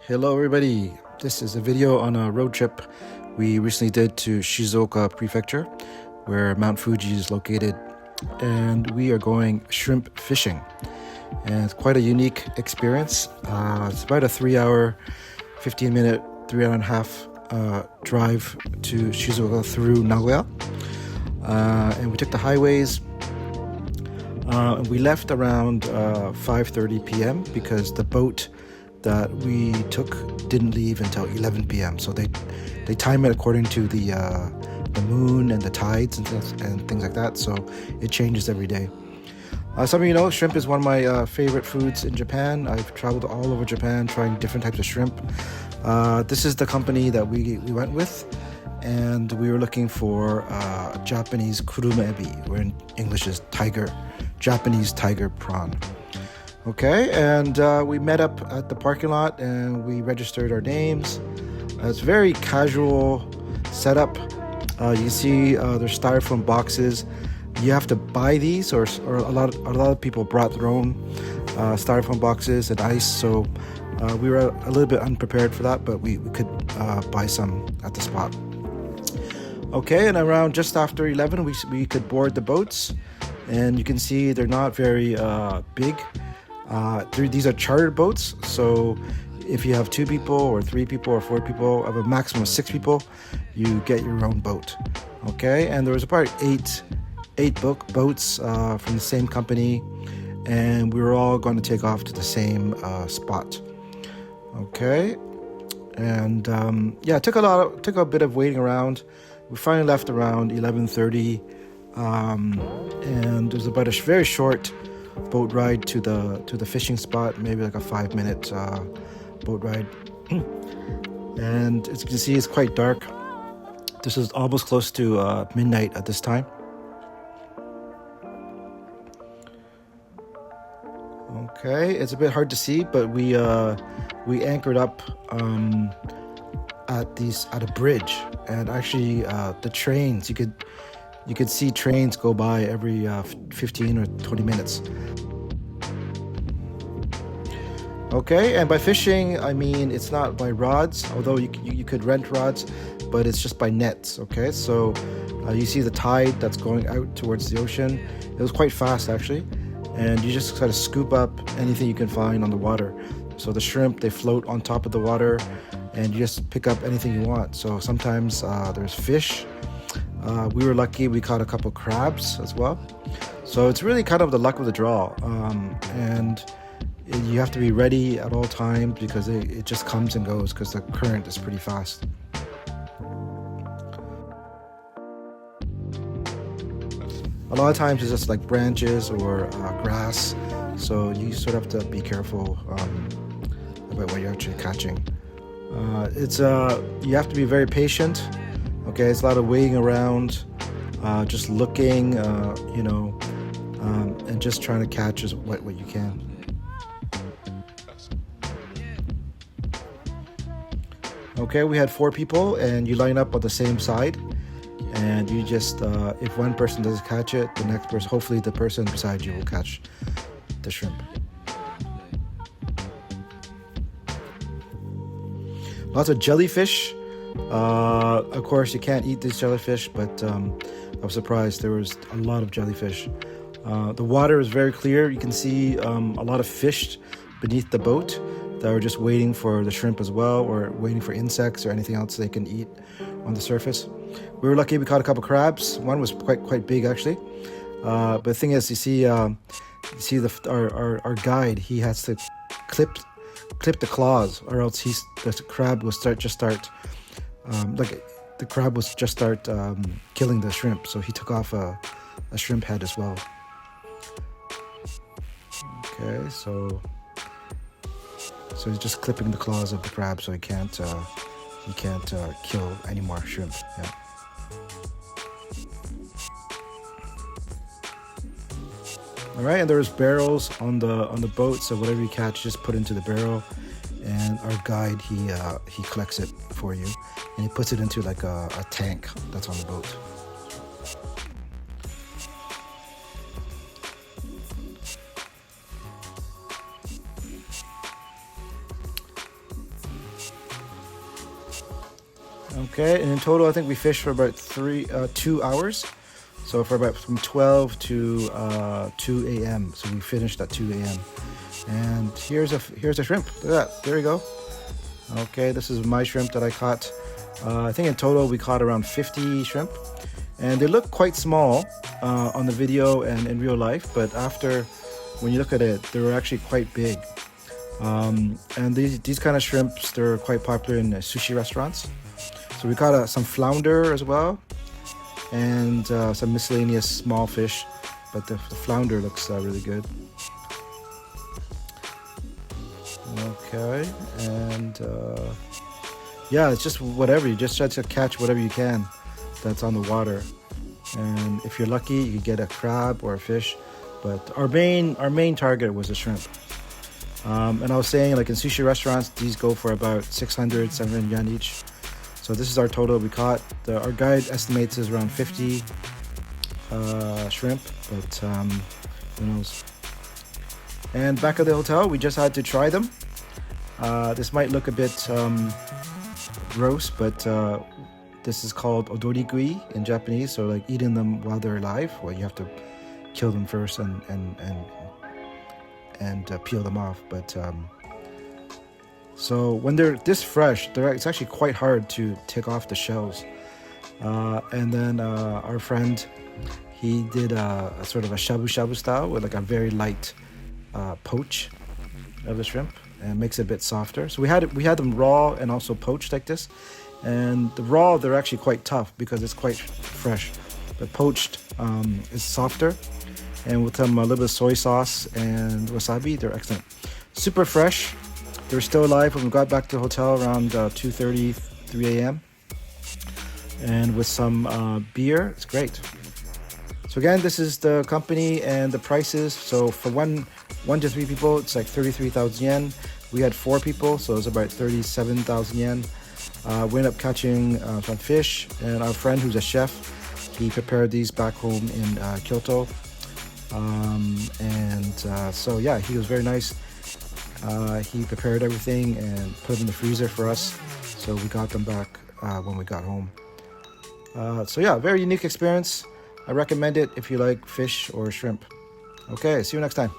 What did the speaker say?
Hello everybody, this is a video on a road trip we recently did to Shizuoka Prefecture, where Mount Fuji is located, and we are going shrimp fishing. And it's quite a unique experience. It's about a 3-hour, 15-minute, 3.5-hour drive to Shizuoka through Nagoya. And we took the highways. We left around 5:30 p.m. because the boat that we took didn't leave until 11 p.m. So they time it according to the moon and the tides and things like that. So it changes every day. Some of you know, shrimp is one of my favorite foods in Japan. I've traveled all over Japan trying different types of shrimp. This is the company that we went with, and we were looking for Japanese kuruma ebi, or in English is Japanese tiger prawn. Okay, and we met up at the parking lot and we registered our names. It's very casual setup. You can see there's styrofoam boxes. You have to buy these, or a lot of people brought their own styrofoam boxes and ice. So we were a little bit unprepared for that, but we could buy some at the spot. Okay, and around just after 11, we could board the boats, and you can see they're not very big. These are chartered boats, so if you have 2 people or 3 people or 4 people, of a maximum of 6 people, you get your own boat. Okay, and there was about eight boats from the same company, and we were all going to take off to the same spot. Okay, and it took a bit of waiting around. We finally left around 11:30, and it was about a very short boat ride to the fishing spot, maybe like a 5-minute boat ride. And as you can see, it's quite dark. This is almost close to midnight at this time. Okay, it's a bit hard to see, but we anchored up at a bridge, and actually the trains, you could see trains go by every 15 or 20 minutes. Okay, and by fishing, I mean it's not by rods, although you could rent rods, but it's just by nets. Okay, so you see the tide that's going out towards the ocean. It was quite fast actually, and you just kind of scoop up anything you can find on the water. So the shrimp, they float on top of the water, and you just pick up anything you want. So sometimes there's fish. We were lucky, we caught a couple crabs as well. So it's really kind of the luck of the draw, and you have to be ready at all times because it just comes and goes because the current is pretty fast. A lot of times it's just like branches or grass, so you sort of have to be careful about what you're actually catching. You have to be very patient. Okay, it's a lot of waiting around, just looking, and just trying to catch what you can. Okay, we had 4 people, and you line up on the same side, and you just, if one person doesn't catch it, the next person, hopefully the person beside you will catch the shrimp. Lots of jellyfish. Of course, you can't eat these jellyfish, but I was surprised there was a lot of jellyfish. The water is very clear. You can see a lot of fish beneath the boat that are just waiting for the shrimp as well, or waiting for insects or anything else they can eat on the surface. We were lucky we caught a couple crabs. One was quite big actually. But the thing is, you see our guide, he has to clip the claws, or else the crab will start killing the shrimp. So he took off a shrimp head as well. Okay, so he's just clipping the claws of the crab so he can't kill any more shrimp. Yeah. All right, and there's barrels on the boat, so whatever you catch, just put into the barrel, and our guide he collects it for you, and he puts it into like a tank that's on the boat. Okay, and in total, I think we fished for about 2 hours. So for about from 12 to 2 a.m. So we finished at 2 a.m. And here's a shrimp. Look at that. There you go. Okay, this is my shrimp that I caught. I think in total we caught around 50 shrimp. And they look quite small on the video and in real life, but when you look at it, they were actually quite big. And these kind of shrimps, they're quite popular in sushi restaurants. So we caught some flounder as well, and some miscellaneous small fish, but the flounder looks really good. Okay, and yeah, it's just whatever. You just try to catch whatever you can that's on the water. And if you're lucky, you could get a crab or a fish. But our main target was a shrimp. And I was saying, like in sushi restaurants, these go for about 600, 700 yen each. So this is our total we caught. Our guide estimates is around 50 shrimp, but who knows. And back at the hotel, we just had to try them. This might look a bit gross, but this is called odorigui in Japanese. So like eating them while they're alive. Well, you have to kill them first and peel them off. But so when they're this fresh, it's actually quite hard to take off the shells. And then our friend, he did a sort of a shabu-shabu style with like a very light poach of the shrimp, and makes it a bit softer. So we had them raw and also poached like this. And the raw, they're actually quite tough because it's quite fresh. But poached is softer. And with a little bit of soy sauce and wasabi, they're excellent. Super fresh. They were still alive when we got back to the hotel around 2:30, 3 a.m. And with some beer, it's great. So again, this is the company and the prices. So for one to three people, it's like 33,000 yen. We had 4 people, so it's about 37,000 yen. We ended up catching some fish, and our friend who's a chef, he prepared these back home in Kyoto. So yeah, he was very nice. He prepared everything and put them in the freezer for us, so we got them back when we got home. So yeah, very unique experience. I recommend it if you like fish or shrimp. Okay, see you next time.